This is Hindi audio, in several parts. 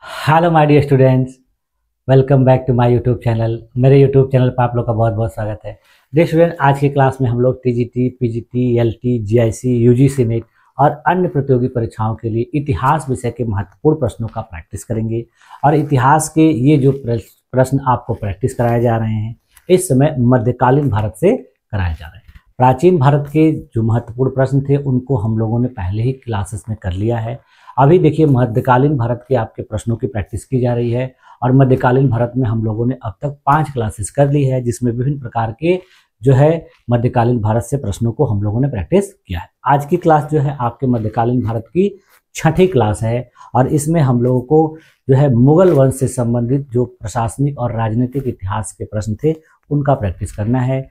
Hello my dear students, welcome back to my YouTube channel. मेरे यूट्यूब चैनल पर आप लोग का बहुत बहुत स्वागत है। डियर स्टूडेंट, आज की क्लास में हम लोग TGT, PGT, LT, GIC, UGC net और अन्य प्रतियोगी परीक्षाओं के लिए इतिहास विषय के महत्वपूर्ण प्रश्नों का प्रैक्टिस करेंगे। और इतिहास के ये जो प्रश्न आपको प्रैक्टिस कराए जा रहे हैं, इस समय मध्यकालीन भारत से कराए जा रहे हैं। प्राचीन भारत के जो महत्वपूर्ण प्रश्न थे उनको हम लोगों ने पहले ही क्लासेस में कर लिया है। अभी देखिए, मध्यकालीन भारत के आपके प्रश्नों की प्रैक्टिस की जा रही है। और मध्यकालीन भारत में हम लोगों ने अब तक 5 क्लासेस कर ली है, जिसमें विभिन्न प्रकार के जो है मध्यकालीन भारत से प्रश्नों को हम लोगों ने प्रैक्टिस किया है। आज की क्लास जो है आपके मध्यकालीन भारत की 6ठी क्लास है। और इसमें हम लोगों को जो है मुगल वंश से संबंधित जो प्रशासनिक और राजनीतिक इतिहास के प्रश्न थे उनका प्रैक्टिस करना है।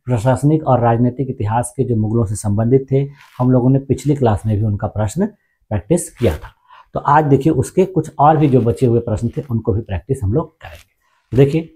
प्रशासनिक और राजनीतिक इतिहास के जो मुगलों से संबंधित थे, हम लोगों ने पिछली क्लास में भी उनका प्रश्न प्रैक्टिस किया था। तो आज देखिए उसके कुछ और भी जो बचे हुए प्रश्न थे उनको भी प्रैक्टिस हम लोग करेंगे। देखिए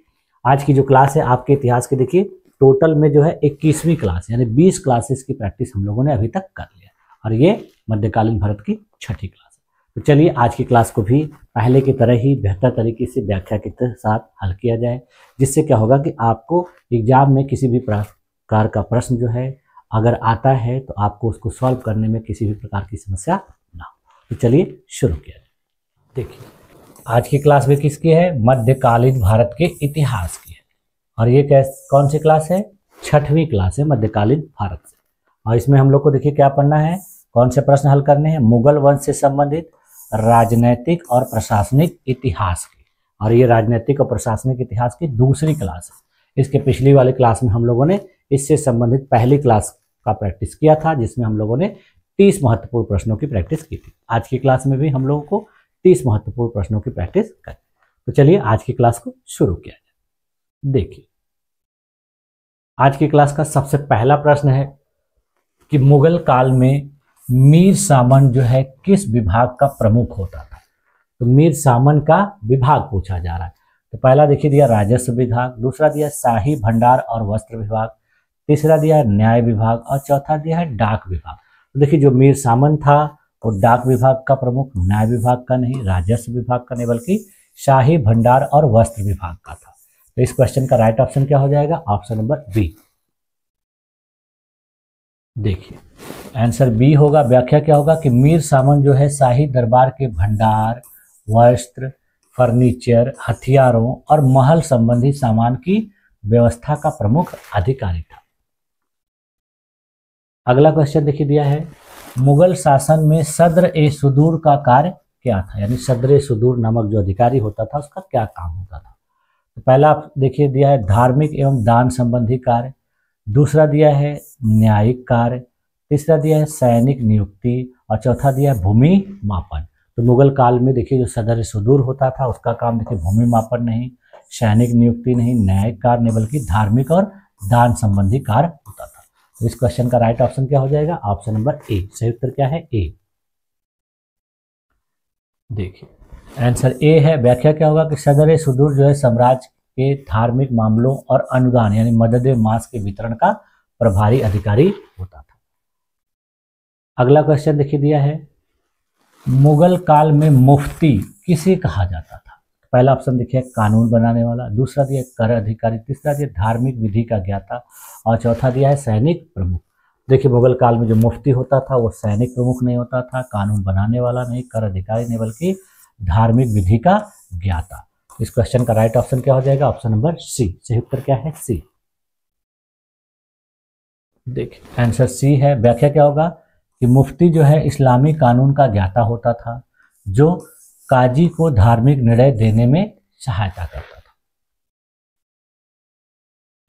आज की जो क्लास है आपके इतिहास की, देखिए टोटल में जो है 21वीं क्लास यानी 20 क्लासेस की प्रैक्टिस हम लोगों ने अभी तक कर लिया और ये मध्यकालीन भारत की 6ठी क्लास है। तो चलिए आज की क्लास को भी पहले की तरह ही बेहतर तरीके से व्याख्या के साथ हल किया जाए, जिससे क्या होगा कि आपको एग्जाम में किसी भी प्रकार का प्रश्न जो है अगर आता है तो आपको उसको सॉल्व करने में किसी भी प्रकार की समस्या ना हो। तो चलिए शुरू किया जाए। देखिए आज की क्लास भी किसकी है? मध्यकालीन भारत के इतिहास की है। और ये कौन सी क्लास है? 6वीं क्लास है मध्यकालीन भारत से। और इसमें हम लोग को देखिए क्या पढ़ना है, कौन से प्रश्न हल करने हैं? मुगल वंश से संबंधित राजनैतिक और प्रशासनिक इतिहास की। और ये राजनैतिक और प्रशासनिक इतिहास की दूसरी क्लास है। इसके पिछली वाली क्लास में हम लोगों ने इससे संबंधित पहली क्लास का प्रैक्टिस किया था, जिसमें हम लोगों ने 30 महत्वपूर्ण प्रश्नों की प्रैक्टिस की थी। आज की क्लास में भी हम लोगों को 30 महत्वपूर्ण प्रश्नों की प्रैक्टिस करें। तो चलिए आज की क्लास को शुरू किया जाए। देखिए आज की क्लास का सबसे पहला प्रश्न है कि मुगल काल में मीर सामन जो है किस विभाग का प्रमुख होता था? तो मीर सामन का विभाग पूछा जा रहा है। तो पहला देखिए दिया राजस्व विभाग, दूसरा दिया शाही भंडार और वस्त्र विभाग, तीसरा दिया है न्याय विभाग और चौथा दिया है डाक विभाग। तो देखिए जो मीर सामन था वो डाक विभाग का प्रमुख, न्याय विभाग का नहीं, राजस्व विभाग का नहीं, बल्कि शाही भंडार और वस्त्र विभाग का था। तो इस क्वेश्चन का राइट ऑप्शन क्या हो जाएगा? Option number B. देखिए आंसर बी होगा। व्याख्या क्या होगा कि मीर सामन जो है शाही दरबार के भंडार, वस्त्र, फर्नीचर, हथियारों और महल संबंधी सामान की व्यवस्था का प्रमुख अधिकारी था। अगला क्वेश्चन देखिए दिया है मुगल शासन में सद्र-ए-सुदूर का कार्य क्या था? यानी सद्र-ए-सुदूर नामक जो अधिकारी होता था उसका क्या काम होता था? तो पहला देखिए दिया है धार्मिक एवं दान संबंधी कार्य, दूसरा दिया है न्यायिक कार्य, तीसरा दिया है सैनिक नियुक्ति और चौथा दिया है भूमि मापन। तो मुगल काल में देखिए जो सद्र-ए-सुदूर होता था उसका काम देखिए भूमि मापन नहीं, सैनिक नियुक्ति नहीं, न्यायिक कार्य नहीं, बल्कि धार्मिक और दान संबंधी कार्य होता था। तो इस क्वेश्चन का राइट ऑप्शन क्या हो जाएगा? Option number A. सही उत्तर क्या है? ए। देखिए आंसर ए है। व्याख्या क्या होगा कि सद्र-ए-सुदूर जो है साम्राज्य के धार्मिक मामलों और अनुदान यानी मदद मास के वितरण का प्रभारी अधिकारी होता था। अगला क्वेश्चन देखिए दिया है मुगल काल में मुफ्ती किसे कहा जाता था? पहला ऑप्शन देखिए कानून बनाने वाला, दूसरा दिया कर अधिकारी, तीसरा दिया धार्मिक विधि का ज्ञाता और चौथा दिया है सैनिक प्रमुख। देखिए मुगल काल में जो मुफ्ती होता था वो सैनिक प्रमुख नहीं होता था, कानून बनाने वाला नहीं, कर अधिकारी नहीं, बल्कि धार्मिक विधि का ज्ञाता। इस क्वेश्चन का राइट ऑप्शन क्या हो जाएगा? Option number C. सही उत्तर क्या है? सी। देखिए आंसर सी है। व्याख्या क्या होगा कि मुफ्ती जो है इस्लामी कानून का ज्ञाता होता था, जो काजी को धार्मिक निर्णय देने में सहायता करता था।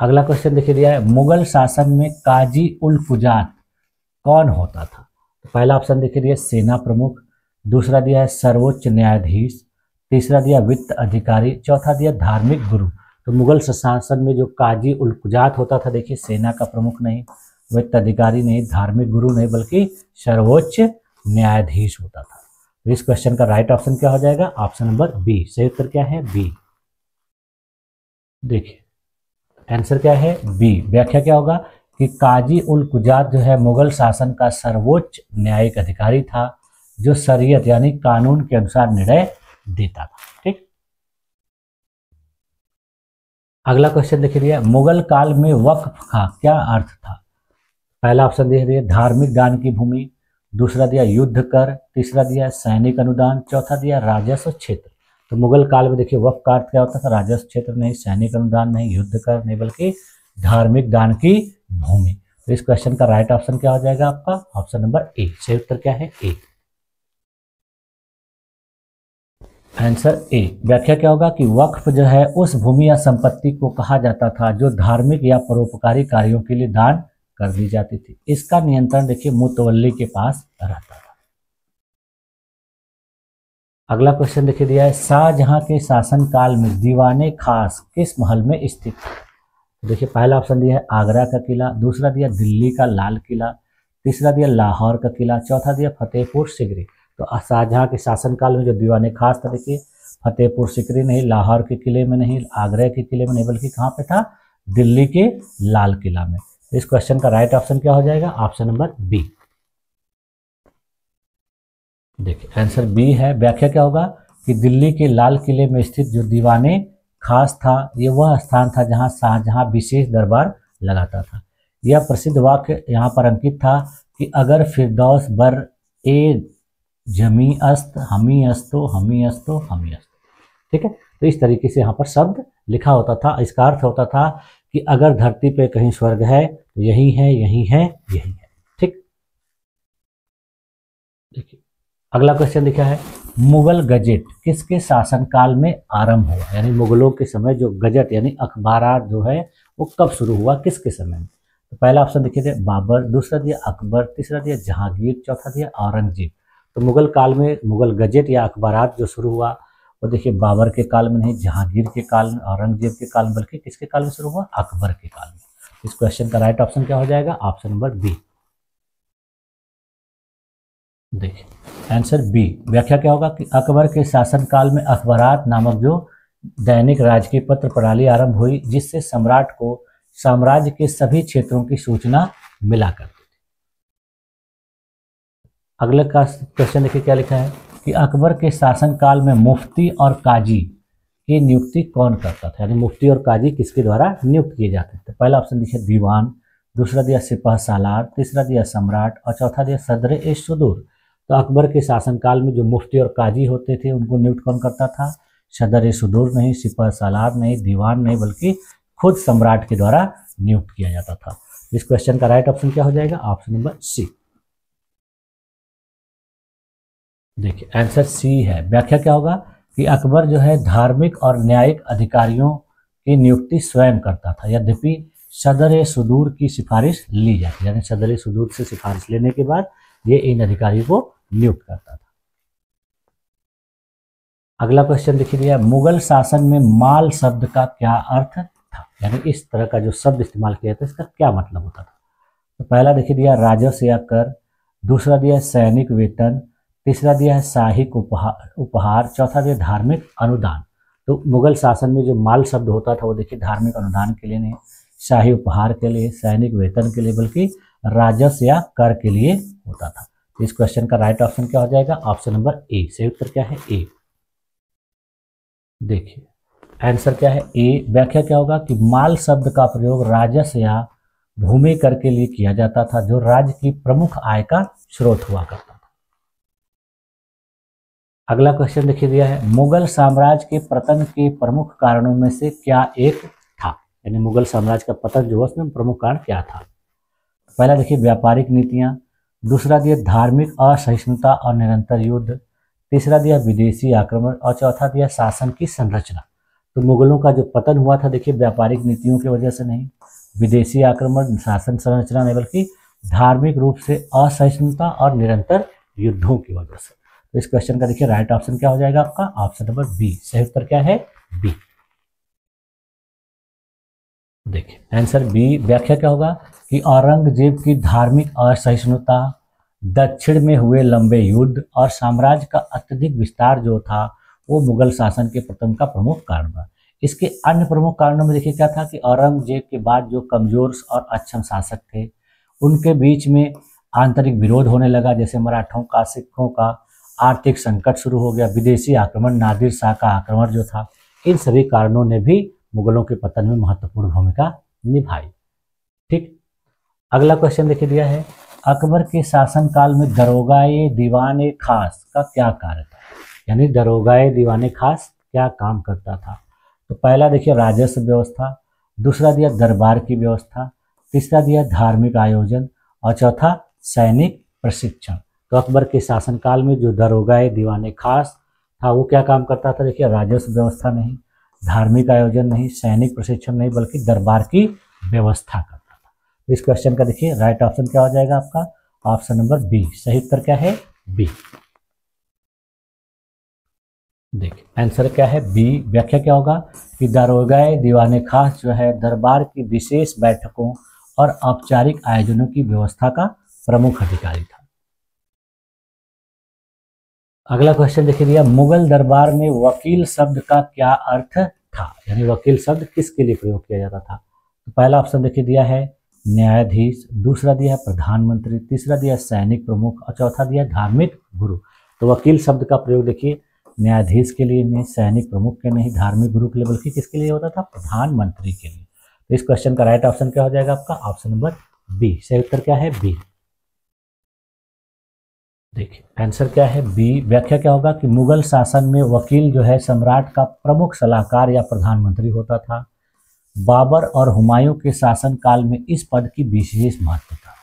अगला क्वेश्चन देखिए दिया है मुगल शासन में काजी उल कुजात कौन होता था? तो पहला ऑप्शन देखिए दिया सेना प्रमुख, दूसरा दिया है सर्वोच्च न्यायाधीश, तीसरा दिया वित्त अधिकारी, चौथा दिया धार्मिक गुरु। तो मुगल शासन में जो काजी उल कुजात होता था, देखिए सेना का प्रमुख नहीं, वित्त अधिकारी नहीं, धार्मिक गुरु नहीं, बल्कि सर्वोच्च न्यायाधीश होता था। तो इस क्वेश्चन का राइट ऑप्शन क्या हो जाएगा? Option number B. सही उत्तर क्या है? बी। देखिए आंसर क्या है? बी। व्याख्या क्या होगा कि काजी उल कुजात जो है मुगल शासन का सर्वोच्च न्यायिक अधिकारी था, जो शरीयत यानी कानून के अनुसार निर्णय देता था। ठीक, अगला क्वेश्चन देखिए दिया, मुगल काल में वक्फ का क्या अर्थ था? पहला ऑप्शन दे दिया धार्मिक दान की भूमि, दूसरा दिया युद्ध कर, तीसरा दिया सैनिक अनुदान, चौथा दिया राजस्व क्षेत्र। तो मुगल काल में देखिए वक्फ का अर्थ क्या होता था? राजस्व क्षेत्र नहीं, सैनिक अनुदान नहीं, युद्ध कर नहीं, बल्कि धार्मिक दान की भूमि। तो इस क्वेश्चन का राइट ऑप्शन क्या हो जाएगा आपका? Option number A. सही उत्तर क्या है? ए। Answer A. व्याख्या क्या होगा कि वक्फ जो है उस भूमि या संपत्ति को कहा जाता था जो धार्मिक या परोपकारी कार्यों के लिए दान कर दी जाती थी। इसका नियंत्रण देखिए मुतवल्ली के पास रहता था। अगला क्वेश्चन देखिए दिया है, शाहजहां के शासन काल में दीवाने खास किस महल में स्थित था? देखिए पहला ऑप्शन दिया है आगरा का किला, दूसरा दिया दिल्ली का लाल किला, तीसरा दिया लाहौर का किला, चौथा दिया फतेहपुर सिकरी। तो शाहजहां के शासनकाल में जो दीवाने खास था देखिए फतेहपुर सिकरी नहीं, लाहौर के किले में नहीं, आगरा के किले में नहीं, बल्कि कहाँ पे था? दिल्ली के लाल किला में। इस क्वेश्चन का राइट ऑप्शन क्या हो जाएगा? Option number B. देखिए आंसर बी है। व्याख्या क्या होगा कि दिल्ली के लाल किले में स्थित जो दीवाने खास था ये वह स्थान था जहां शाहजहां विशेष दरबार लगाता था। यह प्रसिद्ध वाक्य यहाँ पर अंकित था कि अगर फिरदौस बर ए जमी अस्त हमी अस्तो हमी अस्तो हमी अस्तो। ठीक है, तो इस तरीके से यहाँ पर शब्द लिखा होता था। इसका अर्थ होता था कि अगर धरती पे कहीं स्वर्ग है तो यही है, यही है, यही है। ठीक, देखिए अगला क्वेश्चन लिखा है, मुगल गजेट किसके शासनकाल में आरंभ हुआ? यानी मुगलों के समय जो गजट यानी अखबारात जो है वो कब शुरू हुआ, किसके समय में? तो पहला ऑप्शन देखिए थे बाबर, दूसरा दिया अकबर, तीसरा दिया जहांगीर, चौथा दिया औरंगजेब। तो मुगल काल में मुगल गजेट या अखबारात जो शुरू हुआ वो देखिए बाबर के काल में नहीं, जहांगीर के काल में, औरंगजेब के काल में, बल्कि किसके काल में शुरू हुआ? अकबर के काल में। इस क्वेश्चन का राइट ऑप्शन क्या हो जाएगा? Option number B. देखिए आंसर बी। व्याख्या क्या होगा कि अकबर के शासनकाल में अखबारात नामक जो दैनिक राजकीय पत्र प्रणाली आरंभ हुई जिससे सम्राट को साम्राज्य के सभी क्षेत्रों की सूचना मिला करती थी। अगले का क्वेश्चन देखिए क्या लिखा है कि अकबर के शासनकाल में मुफ्ती और काजी की नियुक्ति कौन करता था? यानी मुफ्ती और काजी किसके द्वारा नियुक्त किए जाते थे? पहला ऑप्शन देखिए दीवान, दूसरा दिया सिपह सालार, तीसरा दिया सम्राट और चौथा दिया सदर ए सुदूर। तो अकबर के शासनकाल में जो मुफ्ती और काजी होते थे उनको नियुक्त कौन करता था? सदर ए सुदूर नहीं, सिपह सालार नहीं, दीवान नहीं, बल्कि खुद सम्राट के द्वारा नियुक्त किया जाता था। इस क्वेश्चन का राइट ऑप्शन क्या हो जाएगा? Option number C. देखिए आंसर सी है। व्याख्या क्या होगा कि अकबर जो है धार्मिक और न्यायिक अधिकारियों की नियुक्ति स्वयं करता था, यद्यपि सदर ए सुदूर की सिफारिश ली जाती, यानी सदर ए सुदूर से सिफारिश लेने के बाद ये इन अधिकारियों को नियुक्त करता था। अगला क्वेश्चन देखिए दिया, मुगल शासन में माल शब्द का क्या अर्थ था? यानी इस तरह का जो शब्द इस्तेमाल किया था इसका क्या मतलब होता था? तो पहला देखिए दिया राजस्व या कर, दूसरा दिया सैनिक वेतन, तीसरा दिया है साहिक उपहार, चौथा दिया धार्मिक अनुदान। तो मुगल शासन में जो माल शब्द होता था वो देखिए धार्मिक अनुदान के लिए नहीं, शाही उपहार के लिए, सैनिक वेतन के लिए, बल्कि राजस्व या कर के लिए होता था। इस क्वेश्चन का राइट ऑप्शन क्या हो जाएगा? Option number A. सही उत्तर क्या है? ए। देखिए आंसर क्या है? ए। व्याख्या क्या होगा कि माल शब्द का प्रयोग राजस्व या भूमि कर के लिए किया जाता था जो राज्य की प्रमुख आय का स्रोत हुआ करता था। अगला क्वेश्चन देखिए दिया है, मुगल साम्राज्य के पतन के प्रमुख कारणों में से क्या एक था? यानी मुगल साम्राज्य का पतन जो उसमें प्रमुख कारण क्या था? पहला देखिए व्यापारिक नीतियां, दूसरा दिया धार्मिक असहिष्णुता और निरंतर युद्ध, तीसरा दिया विदेशी आक्रमण और चौथा दिया शासन की संरचना। तो मुगलों का जो पतन हुआ था देखिए व्यापारिक नीतियों की वजह से नहीं, विदेशी आक्रमण, शासन संरचना नहीं, बल्कि धार्मिक रूप से असहिष्णुता और निरंतर युद्धों की वजह से। तो इस क्वेश्चन का देखिए राइट ऑप्शन क्या हो जाएगा आपका? Option number B. सही उत्तर क्या है? बी। देखिए आंसर बी। व्याख्या क्या होगा कि औरंगजेब की धार्मिक असहिष्णुता, दक्षिण में हुए लंबे युद्ध और साम्राज्य का अत्यधिक विस्तार जो था वो मुगल शासन के पतन का प्रमुख कारण था। इसके अन्य प्रमुख कारणों में देखिए क्या था कि औरंगजेब के बाद जो कमजोर और अक्षम शासक थे उनके बीच में आंतरिक विरोध होने लगा, जैसे मराठों का, सिखों का, आर्थिक संकट शुरू हो गया, विदेशी आक्रमण, नादिर शाह का आक्रमण जो था, इन सभी कारणों ने भी मुगलों के पतन में महत्वपूर्ण भूमिका निभाई। ठीक, अगला क्वेश्चन देखिए दिया है, अकबर के शासनकाल में दरोगाए दीवाने खास का क्या कार्य था? यानी दरोगाए दीवाने खास क्या काम करता था? तो पहला देखिए राजस्व व्यवस्था, दूसरा दिया दरबार की व्यवस्था, तीसरा दिया धार्मिक आयोजन और चौथा सैनिक प्रशिक्षण। तो अकबर के शासनकाल में जो दरोगाए दीवाने खास था वो क्या काम करता था? देखिए राजस्व व्यवस्था नहीं, धार्मिक आयोजन नहीं, सैनिक प्रशिक्षण नहीं, बल्कि दरबार की व्यवस्था करता था। तो इस क्वेश्चन का देखिए राइट ऑप्शन क्या हो जाएगा आपका? ऑप्शन नंबर बी, सही उत्तर क्या है? बी। देखिए आंसर क्या है? बी। व्याख्या क्या होगा कि दरोगाए दीवाने खास जो है दरबार की विशेष बैठकों और औपचारिक आयोजनों की व्यवस्था का प्रमुख अधिकारी था। अगला क्वेश्चन देखिए दिया, मुगल दरबार में वकील शब्द का क्या अर्थ था? यानी वकील शब्द किसके लिए प्रयोग किया जाता था? तो पहला ऑप्शन देखिए दिया है न्यायाधीश, दूसरा दिया है प्रधानमंत्री, तीसरा दिया है सैनिक प्रमुख और चौथा दिया है धार्मिक गुरु। तो वकील शब्द का प्रयोग देखिए न्यायाधीश के लिए नहीं, सैनिक प्रमुख के नहीं, धार्मिक गुरु के लिए, बल्कि किसके लिए होता था? प्रधानमंत्री के लिए। तो इस क्वेश्चन का राइट ऑप्शन क्या हो जाएगा आपका? Option number B. सही उत्तर क्या है? बी। देखिए आंसर क्या है? बी। व्याख्या क्या होगा कि मुगल शासन में वकील जो है सम्राट का प्रमुख सलाहकार या प्रधानमंत्री होता था। बाबर और हुमायूं के शासन काल में इस पद की विशेष महत्वता।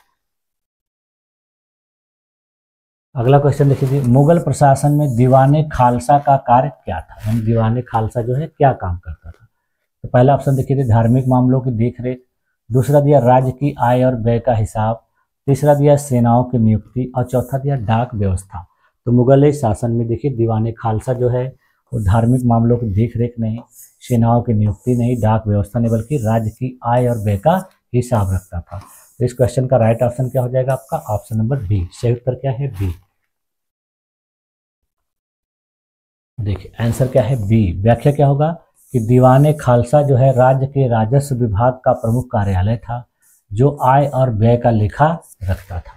अगला क्वेश्चन देखिए, मुगल प्रशासन में दीवाने खालसा का कार्य क्या था? यानी दीवाने खालसा जो है क्या काम करता था? तो पहला ऑप्शन देखिए धार्मिक मामलों की देखरेख, दूसरा दिया राज्य की आय और व्यय का हिसाब, तीसरा दिया सेनाओं की नियुक्ति और चौथा दिया डाक व्यवस्था। तो मुगल शासन में देखिए दीवाने खालसा जो है वो धार्मिक मामलों की देखरेख नहीं, सेनाओं की नियुक्ति नहीं, डाक व्यवस्था नहीं, बल्कि राज्य की आय और व्यय का हिसाब रखता था। तो इस क्वेश्चन का राइट ऑप्शन क्या हो जाएगा आपका? Option number B. सही उत्तर क्या है? बी। देखिए आंसर क्या है? बी। व्याख्या क्या होगा कि दीवाने खालसा जो है राज्य के राजस्व विभाग का प्रमुख कार्यालय था जो आय और व्यय का लेखा रखता था।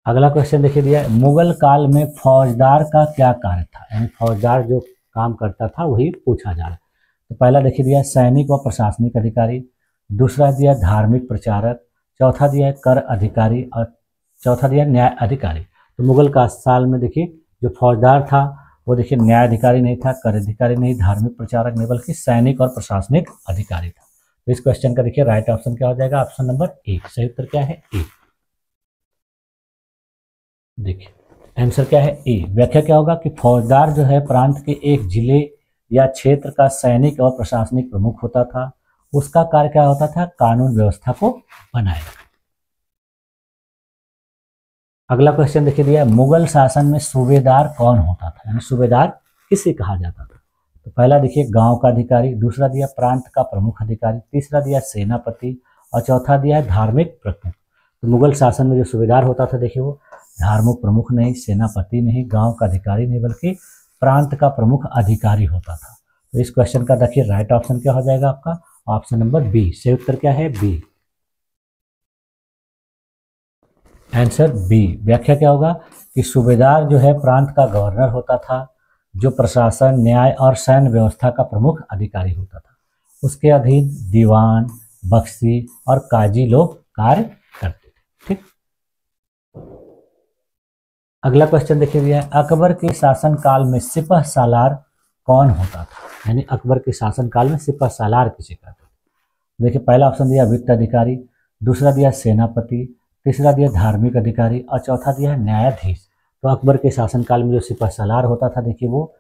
अगला क्वेश्चन देखिए दिया है, मुगल काल में फौजदार का क्या कार्य था? यानी फौजदार जो काम करता था वही पूछा जा रहा है। तो पहला देखिए दिया सैनिक व प्रशासनिक अधिकारी, दूसरा दिया धार्मिक प्रचारक, चौथा दिया कर अधिकारी और चौथा दिया न्याय अधिकारी। तो मुगल का साल में देखिए जो फौजदार था वो देखिए न्याय अधिकारी नहीं था, कर अधिकारी नहीं, धार्मिक प्रचारक नहीं, बल्कि सैनिक और प्रशासनिक अधिकारी था। तो इस क्वेश्चन का देखिए राइट ऑप्शन क्या हो जाएगा? Option number A. सही उत्तर क्या है? ए। देखिए आंसर क्या है? ए। व्याख्या क्या होगा कि फौजदार जो है प्रांत के एक जिले या क्षेत्र का सैनिक और प्रशासनिक प्रमुख होता था। उसका कार्य क्या होता था? कानून व्यवस्था को बनाए रखना। अगला क्वेश्चन देखिए दिया, मुगल शासन में सूबेदार कौन होता था? यानी सूबेदार किसे कहा जाता था? तो पहला देखिए गांव का अधिकारी, दूसरा दिया प्रांत का प्रमुख अधिकारी, तीसरा दिया सेनापति और चौथा दिया है धार्मिक प्रमुख। तो मुगल शासन में जो सूबेदार होता था देखिए वो धार्मिक प्रमुख नहीं, सेनापति नहीं, गांव का अधिकारी नहीं, बल्कि प्रांत का प्रमुख अधिकारी होता था। तो इस क्वेश्चन का देखिए राइट ऑप्शन क्या हो जाएगा आपका? Option number B. सही उत्तर क्या है? बी। Answer B. व्याख्या क्या होगा कि सूबेदार जो है प्रांत का गवर्नर होता था जो प्रशासन, न्याय और सैन्य व्यवस्था का प्रमुख अधिकारी होता था। उसके अधीन दीवान, बख्शी और काजी लोग कार्य करते थे। ठीक, अगला क्वेश्चन देखिए भैया, अकबर के शासन काल में सिपह सालार कौन होता था? यानी अकबर के शासन काल में सिपह सालार किसे कहते थे? देखिए पहला ऑप्शन दिया वित्त अधिकारी, दूसरा दिया सेनापति, तीसरा दिया धार्मिक अधिकारी और चौथा दिया है न्यायाधीश। तो अकबर के शासनकाल में जो सिपह सालार होता था देखिए वो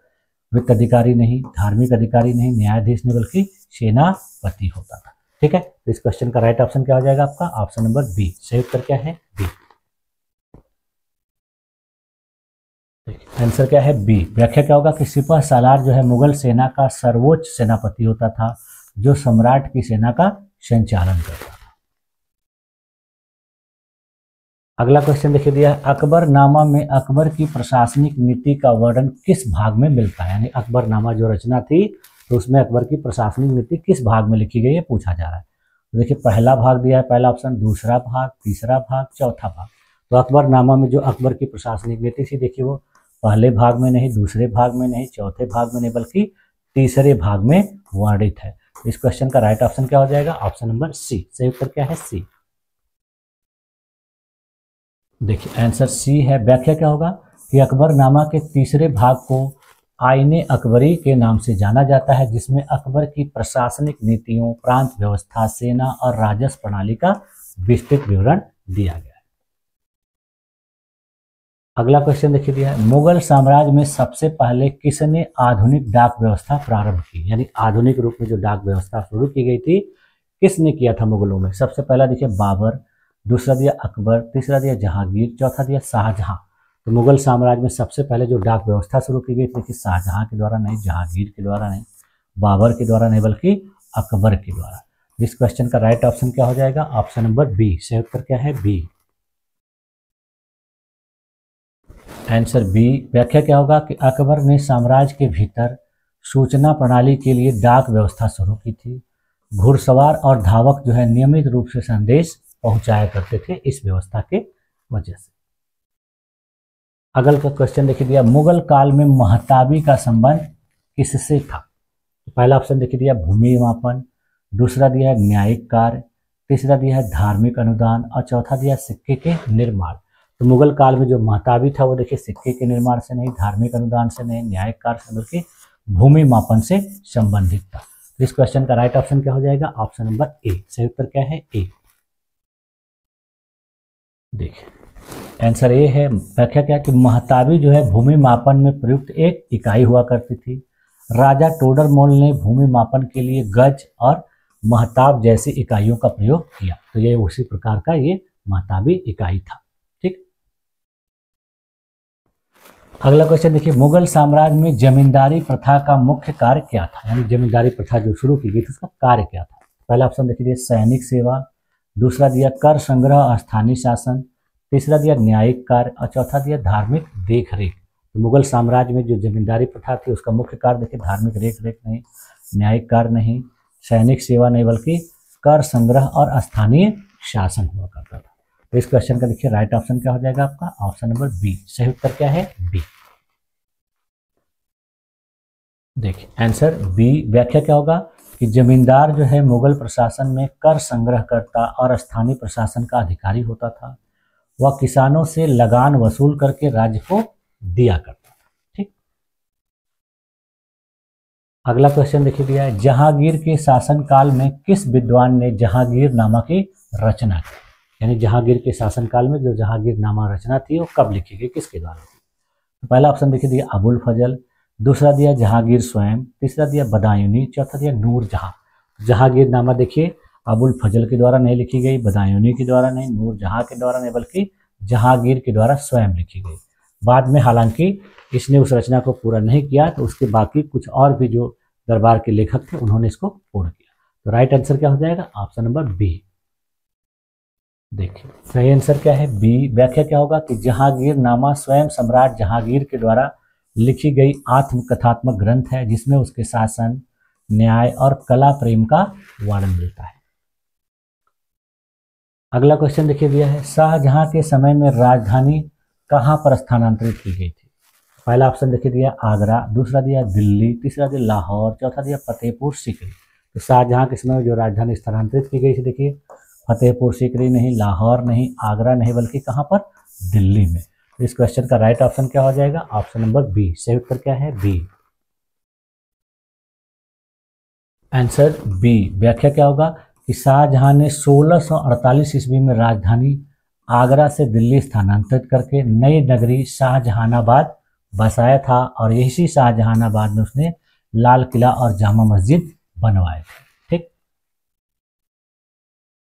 वित्त अधिकारी नहीं, धार्मिक अधिकारी नहीं, न्यायाधीश नहीं, बल्कि सेनापति होता था। ठीक है, तो इस क्वेश्चन का राइट ऑप्शन क्या हो जाएगा आपका? Option number B. सही उत्तर क्या है? बी। आंसर क्या है? बी। व्याख्या क्या होगा कि सिपह सालार जो है मुगल सेना का सर्वोच्च सेनापति होता था जो सम्राट की सेना का संचालन करता था। अगला क्वेश्चन देखिए दिया है, अकबरनामा में अकबर की प्रशासनिक नीति का वर्णन किस भाग में मिलता है? यानी अकबरनामा जो रचना थी तो उसमें अकबर की प्रशासनिक नीति किस भाग में लिखी गई है पूछा जा रहा है। तो देखिए पहला भाग दिया है, पहला ऑप्शन, दूसरा भाग, तीसरा भाग, चौथा भाग। तो अकबरनामा में जो अकबर की प्रशासनिक नीति थी, देखिए वो पहले भाग में नहीं, दूसरे भाग में नहीं, चौथे भाग में नहीं, बल्कि तीसरे भाग में वर्णित है। इस क्वेश्चन का राइट ऑप्शन क्या हो जाएगा? Option number C. सही उत्तर क्या है? सी। देखिए आंसर सी है। व्याख्या क्या होगा कि अकबरनामा के तीसरे भाग को आईने अकबरी के नाम से जाना जाता है, जिसमें अकबर की प्रशासनिक नीतियों, प्रांत व्यवस्था, सेना और राजस्व प्रणाली का विस्तृत विवरण दिया गया है। अगला क्वेश्चन देखिए दिया है, मुगल साम्राज्य में सबसे पहले किसने आधुनिक डाक व्यवस्था प्रारंभ की? यानी आधुनिक रूप में जो डाक व्यवस्था शुरू की गई थी, किसने किया था मुगलों में? सबसे पहला देखिए बाबर, दूसरा दिया अकबर, तीसरा दिया जहांगीर, चौथा दिया शाहजहां। तो मुगल साम्राज्य में सबसे पहले जो डाक व्यवस्था शुरू की गई थी, देखिए शाहजहां के द्वारा नहीं, जहांगीर के द्वारा नहीं, बाबर के द्वारा नहीं, बल्कि अकबर के द्वारा। इस क्वेश्चन का राइट ऑप्शन क्या हो जाएगा? Option number B. सही उत्तर क्या है? बी। Answer B. व्याख्या क्या होगा कि अकबर ने साम्राज्य के भीतर सूचना प्रणाली के लिए डाक व्यवस्था शुरू की थी। घुड़सवार और धावक जो है नियमित रूप से संदेश पहुंचाया करते थे इस व्यवस्था के वजह से। अगला का क्वेश्चन देखिए दिया, मुगल काल में महताबी का संबंध किससे था? तो पहला ऑप्शन देखिए दिया भूमि मापन, दूसरा दिया है न्यायिक कार्य, तीसरा दिया है धार्मिक अनुदान और चौथा दिया सिक्के के निर्माण। तो मुगल काल में जो महताबी था वो देखिए सिक्के के निर्माण से नहीं, धार्मिक अनुदान से नहीं, न्यायिक कार्य से, बल्कि भूमि मापन से संबंधित था। तो इस क्वेश्चन का राइट ऑप्शन क्या हो जाएगा? Option number A. सही उत्तर क्या है? ए। देखिए आंसर ए है। व्याख्या क्या कि महताबी जो है भूमि मापन में प्रयुक्त एक इकाई हुआ करती थी। राजा टोडरमल ने भूमि मापन के लिए गज और महताब जैसी इकाइयों का प्रयोग किया। तो ये उसी प्रकार का ये महताबी इकाई था। ठीक। अगला क्वेश्चन देखिए, मुगल साम्राज्य में जमींदारी प्रथा का मुख्य कार्य क्या था? यानी जमींदारी प्रथा जो शुरू की गई थी उसका कार्य क्या था? पहला ऑप्शन देखिए सैनिक सेवा, दूसरा दिया कर संग्रह और स्थानीय शासन, तीसरा दिया न्यायिक कार्य और चौथा दिया धार्मिक देखरेख। तो मुगल साम्राज्य में जो जमींदारी प्रथा थी उसका मुख्य कार्य देखिए धार्मिक देखरेख नहीं, न्यायिक कार्य नहीं, सैनिक सेवा नहीं, बल्कि कर संग्रह और स्थानीय शासन हुआ करता था। तो इस क्वेश्चन का देखिए राइट ऑप्शन क्या हो जाएगा आपका? Option number B. सही उत्तर क्या है? बी। देखिए आंसर बी। व्याख्या क्या होगा कि जमींदार जो है मुगल प्रशासन में कर संग्रह करता और स्थानीय प्रशासन का अधिकारी होता था। वह किसानों से लगान वसूल करके राज्य को दिया करता था। ठीक। अगला क्वेश्चन देखिए दिया है, जहांगीर के शासनकाल में किस विद्वान ने जहांगीरनामा की रचना की? यानी जहांगीर के शासनकाल में जो जहांगीरनामा रचना थी वो कब लिखी गई, किसके द्वारा? तो पहला ऑप्शन देखिए दिया अबुल फजल, दूसरा दिया जहांगीर स्वयं, तीसरा दिया बदायूनी, चौथा दिया नूरजहां। जहांगीरनामा देखिए अबुल फजल के द्वारा नहीं लिखी गई, बदायूनी के द्वारा नहीं, नूरजहां के द्वारा नहीं, बल्कि जहांगीर के द्वारा स्वयं लिखी गई। बाद में हालांकि इसने उस रचना को पूरा नहीं किया, तो उसके बाकी कुछ और भी जो दरबार के लेखक थे उन्होंने इसको पूर्ण किया। तो राइट आंसर क्या हो जाएगा? Option number B. देखिए सही आंसर क्या है? बी। व्याख्या क्या होगा कि जहांगीरनामा स्वयं सम्राट जहांगीर के द्वारा लिखी गई आत्मकथात्मक ग्रंथ है, जिसमें उसके शासन, न्याय और कला प्रेम का वर्णन मिलता है। अगला क्वेश्चन देखिए दिया है, शाहजहां के समय में राजधानी कहां पर स्थानांतरित की गई थी? पहला ऑप्शन देखिए दिया आगरा, दूसरा दिया दिल्ली, तीसरा दिया लाहौर, चौथा दिया फतेहपुर सीकरी। तो शाहजहां के समय में जो राजधानी स्थानांतरित की गई थी, देखिए फतेहपुर सीकरी नहीं, लाहौर नहीं, आगरा नहीं, बल्कि कहां पर? दिल्ली में। तो इस क्वेश्चन का राइट ऑप्शन क्या हो जाएगा? Option number B. सही उत्तर क्या है? बी। Answer B. व्याख्या क्या होगा कि शाहजहां ने 1648 ईस्वी में राजधानी आगरा से दिल्ली स्थानांतरित करके नई नगरी शाहजहानाबाद बसाया था, और इसी शाहजहानाबाद में उसने लाल किला और जामा मस्जिद बनवाए थे। ठीक।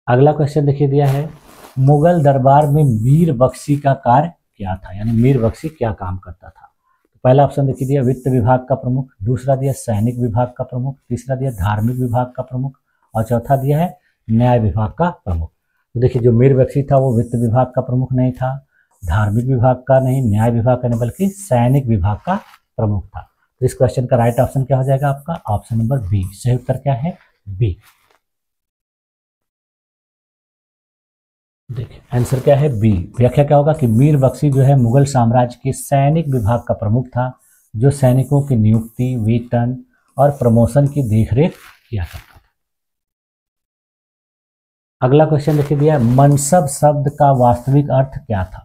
अगला क्वेश्चन देखिए दिया है, मुगल दरबार में मीर बख्शी का कार्य क्या था? यानी मीर बख्शी क्या काम करता था? तो पहला ऑप्शन देखिए दिया वित्त विभाग का प्रमुख, दूसरा दिया सैनिक विभाग का प्रमुख, तीसरा दिया धार्मिक विभाग का प्रमुख और चौथा दिया है न्याय विभाग का प्रमुख। तो देखिए जो मीर बख्शी था वो वित्त विभाग का प्रमुख नहीं था, धार्मिक विभाग का नहीं, न्याय विभाग का नहीं, बल्कि सैनिक विभाग का प्रमुख था। तो इस क्वेश्चन का राइट ऑप्शन क्या हो जाएगा आपका? Option number B. सही उत्तर क्या है? बी। देखिए आंसर क्या है बी। व्याख्या क्या होगा कि मीर बख्शी जो है मुगल साम्राज्य के सैनिक विभाग का प्रमुख था, जो सैनिकों की नियुक्ति, वेतन और प्रमोशन की देखरेख किया करता था। अगला क्वेश्चन देखिए दिया, मनसब शब्द का वास्तविक अर्थ क्या था।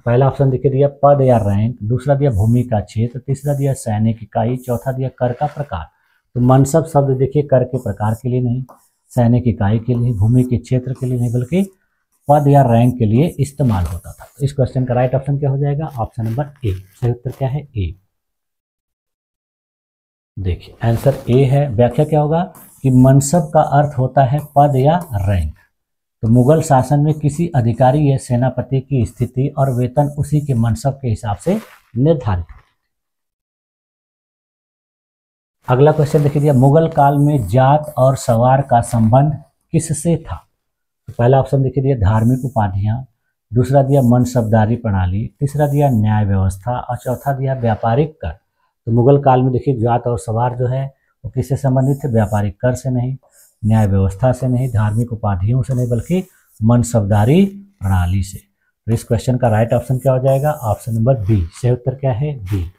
पहला ऑप्शन देखिए दिया पद या रैंक, दूसरा दिया भूमि का क्षेत्र, तीसरा दिया सैनिक इकाई, चौथा दिया कर का प्रकार। तो मनसब शब्द देखिए कर के प्रकार के लिए नहीं, सैनिक इकाई के लिए, भूमि के क्षेत्र के लिए नहीं, बल्कि पद या रैंक के लिए इस्तेमाल होता था। तो इस क्वेश्चन का राइट ऑप्शन क्या हो जाएगा, ऑप्शन नंबर ए। सही उत्तर क्या है, ए। देखिए आंसर ए है। व्याख्या क्या होगा कि मनसब का अर्थ होता है पद या रैंक। तो मुगल शासन में किसी अधिकारी या सेनापति की स्थिति और वेतन उसी के मनसब के हिसाब से निर्धारित। अगला क्वेश्चन देखिए दिया, मुगल काल में जात और सवार का संबंध किससे था। तो पहला ऑप्शन देखिए दिया धार्मिक उपाधियां, दूसरा दिया मनसबदारी प्रणाली, तीसरा दिया न्याय व्यवस्था और चौथा दिया व्यापारिक कर। तो मुगल काल में देखिए जात और सवार जो है वो किससे संबंधित थे, व्यापारिक कर से नहीं, न्याय व्यवस्था से नहीं, धार्मिक उपाधियों से नहीं, बल्कि मनसबदारी प्रणाली से। तो इस क्वेश्चन का राइट ऑप्शन क्या हो जाएगा, ऑप्शन नंबर बी। सही उत्तर क्या है, बी।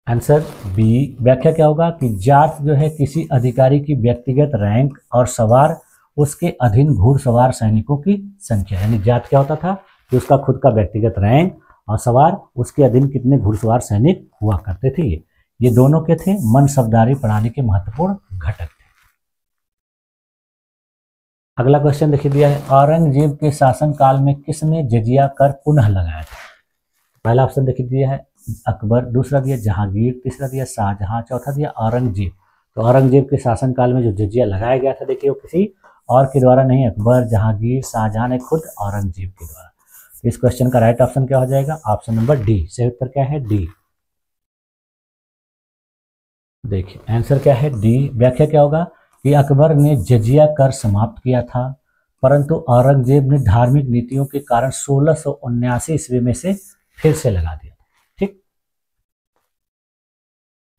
Answer B. व्याख्या क्या होगा कि जात जो है किसी अधिकारी की व्यक्तिगत रैंक और सवार उसके अधीन घुड़सवार सैनिकों की संख्या। यानी जात क्या होता था कि उसका खुद का व्यक्तिगत रैंक और सवार उसके अधीन कितने घुड़सवार सैनिक हुआ करते थे। ये दोनों के थे मनसबदारी प्रणाली के महत्वपूर्ण घटक थे। अगला क्वेश्चन देखिए दिया है, औरंगजेब के शासन काल में किसने जजिया कर पुनः लगाया था। पहला ऑप्शन देखिए दिया है अकबर, दूसरा दिया जहांगीर, तीसरा दिया शाहजहां, चौथा दिया औरंगजेब। तो औरंगजेब के शासन काल में जो जजिया लगाया गया था देखिए वो किसी और के द्वारा नहीं, अकबर, जहांगीर, शाहजहां ने खुद औरंगजेब के द्वारा। तो इस क्वेश्चन का राइट ऑप्शन क्या हो जाएगा, ऑप्शन नंबर डी। सही उत्तर क्या है, डी। देखिए आंसर क्या है, डी। व्याख्या क्या होगा कि अकबर ने जजिया कर समाप्त किया था, परंतु औरंगजेब ने धार्मिक नीतियों के कारण 1679 ईस्वी में से फिर से लगा दिया। ठीक।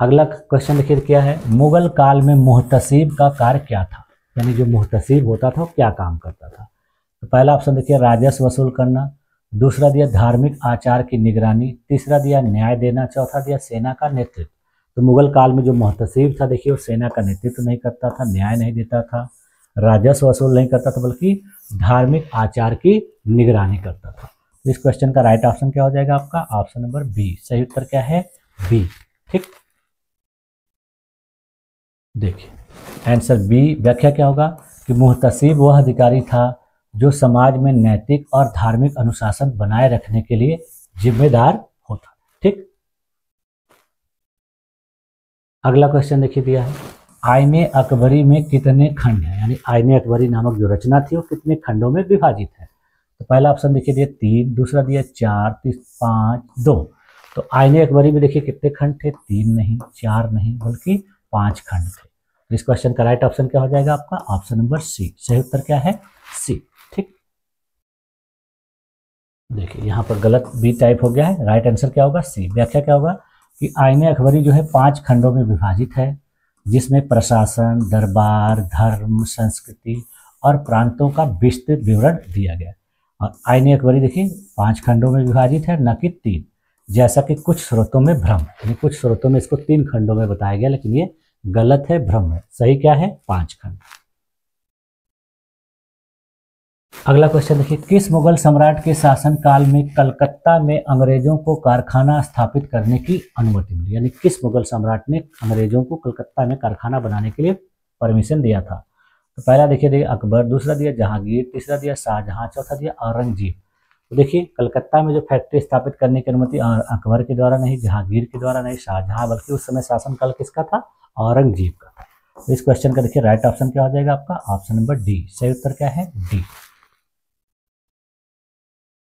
अगला क्वेश्चन देखिए क्या है, मुगल काल में मुहतसिब का कार्य क्या था। यानी जो मुहतसिब होता था वो क्या काम करता था। तो पहला ऑप्शन देखिए राजस्व वसूल करना, दूसरा दिया धार्मिक आचार की निगरानी, तीसरा दिया न्याय देना, चौथा दिया सेना का नेतृत्व। तो मुगल काल में जो मुहतसिब था देखिए वो सेना का नेतृत्व नहीं करता था, न्याय नहीं देता था, राजस्व वसूल नहीं करता था, बल्कि धार्मिक आचार की निगरानी करता था। तो इस क्वेश्चन का राइट ऑप्शन क्या हो जाएगा आपका, ऑप्शन नंबर बी। सही उत्तर क्या है, बी। ठीक। देखिए आंसर बी। व्याख्या क्या होगा कि मुहतसिब वह अधिकारी था जो समाज में नैतिक और धार्मिक अनुशासन बनाए रखने के लिए जिम्मेदार होता। ठीक। अगला क्वेश्चन देखिए दिया है, आईने अकबरी में कितने खंड हैं। यानी आईने अकबरी नामक जो रचना थी वो कितने खंडों में विभाजित है। तो पहला ऑप्शन देखिए दिया 3, दूसरा दिया 4, 5, 2। तो आईने अकबरी में देखिए कितने खंड थे, 3 नहीं, 4 नहीं, बल्कि 5 खंड थे। तो इस क्वेश्चन का राइट ऑप्शन क्या हो जाएगा आपका, ऑप्शन नंबर सी। सही उत्तर क्या है, सी। ठीक। देखिए यहाँ पर गलत बी टाइप हो गया है, राइट आंसर क्या होगा, सी। व्याख्या क्या होगा कि आईने अकबरी जो है 5 खंडों में विभाजित है, जिसमें प्रशासन, दरबार, धर्म, संस्कृति और प्रांतों का विस्तृत विवरण दिया गया। और आईने अकबरी देखिए 5 खंडों में विभाजित है, न कि 3, जैसा कि कुछ स्रोतों में भ्रम। यानी कुछ स्रोतों में इसको 3 खंडों में बताया गया, लेकिन ये गलत है, भ्रम है। सही क्या है, 5 खंड। अगला क्वेश्चन देखिए, किस मुगल सम्राट के शासन काल में कलकत्ता में अंग्रेजों को कारखाना स्थापित करने की अनुमति मिली। यानी किस मुगल सम्राट ने अंग्रेजों को कलकत्ता में कारखाना बनाने के लिए परमिशन दिया था। तो पहला देखिए अकबर, दूसरा दिया जहांगीर, तीसरा दिया शाहजहां, चौथा दिया औरंगजेब। तो देखिए कलकत्ता में जो फैक्ट्री स्थापित करने की अनुमति अकबर के द्वारा नहीं, जहांगीर के द्वारा नहीं, शाहजहां, बल्कि उस समय शासनकाल किसका था, औरंगजेब का था। तो इस क्वेश्चन का देखिए राइट ऑप्शन क्या हो जाएगा आपका, ऑप्शन नंबर डी। सही उत्तर क्या है, डी।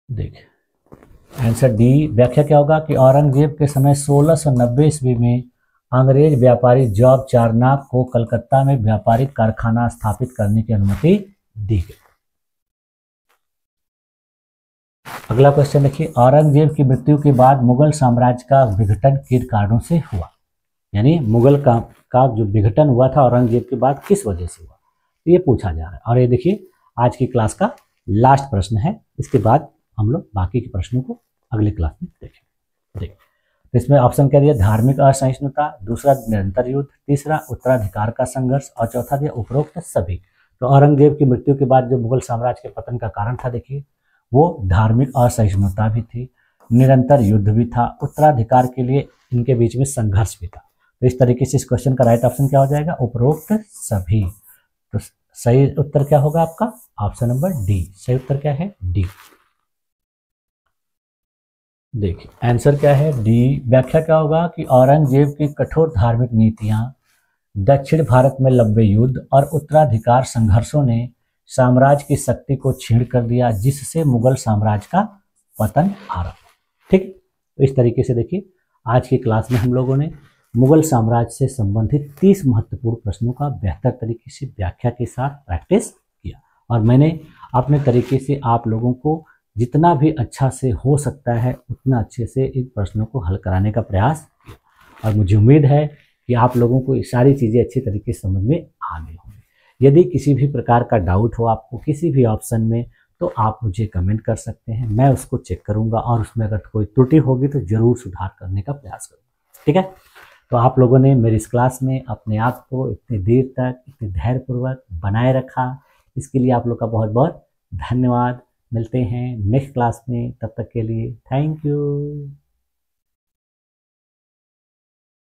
देखिए आंसर डी। व्याख्या क्या होगा कि औरंगजेब के समय 1690 ईस्वी में अंग्रेज व्यापारी जॉब चारनाक को कलकत्ता में व्यापारिक कारखाना स्थापित करने की अनुमति दी गई। अगला क्वेश्चन देखिए, औरंगजेब की मृत्यु के बाद मुगल साम्राज्य का विघटन किन कारणों से हुआ। यानी मुगल का जो विघटन हुआ था औरंगजेब के बाद किस वजह से हुआ, तो ये पूछा जा रहा है। और ये देखिए आज की क्लास का लास्ट प्रश्न है। इसके बाद हम लोग बाकी के प्रश्नों को अगली क्लास में देखेंगे। देखिए, तो इसमें ऑप्शन क्या दिया, धार्मिक असहिष्णुता, दूसरा निरंतर युद्ध, तीसरा उत्तराधिकार का संघर्ष और चौथा दिया उपरोक्त सभी। तो औरंगजेब की मृत्यु के बाद जो मुगल साम्राज्य के पतन का कारण था, देखिए वो धार्मिक असहिष्णुता भी थी, निरंतर युद्ध भी था, उत्तराधिकार के लिए इनके बीच में संघर्ष भी था। तो इस तरीके से इस क्वेश्चन का राइट ऑप्शन क्या हो जाएगा, उपरोक्त सभी। तो सही उत्तर क्या होगा आपका, ऑप्शन नंबर डी। सही उत्तर क्या है, डी। देखिए आंसर क्या है, डी। व्याख्या क्या होगा कि औरंगजेब की कठोर धार्मिक नीतियां, दक्षिण भारत में लंबे युद्ध और उत्तराधिकार संघर्षों ने साम्राज्य की शक्ति को छीण कर दिया, जिससे मुगल साम्राज्य का पतन आरंभ। ठीक, तो इस तरीके से देखिए आज की क्लास में हम लोगों ने मुगल साम्राज्य से संबंधित 30 महत्वपूर्ण प्रश्नों का बेहतर तरीके से व्याख्या के साथ प्रैक्टिस किया, और मैंने अपने तरीके से आप लोगों को जितना भी अच्छा से हो सकता है उतना अच्छे से इन प्रश्नों को हल कराने का प्रयास किया, और मुझे उम्मीद है कि आप लोगों को ये सारी चीज़ें अच्छी तरीके से समझ में आ गई होंगी। यदि किसी भी प्रकार का डाउट हो आपको किसी भी ऑप्शन में, तो आप मुझे कमेंट कर सकते हैं, मैं उसको चेक करूंगा और उसमें अगर कोई त्रुटि होगी तो ज़रूर सुधार करने का प्रयास करूँगा। ठीक है, तो आप लोगों ने मेरी इस क्लास में अपने आप को इतनी देर तक इतने धैर्यपूर्वक बनाए रखा, इसके लिए आप लोग का बहुत बहुत धन्यवाद। मिलते हैं नेक्स्ट क्लास में, तब तक के लिए थैंक यू।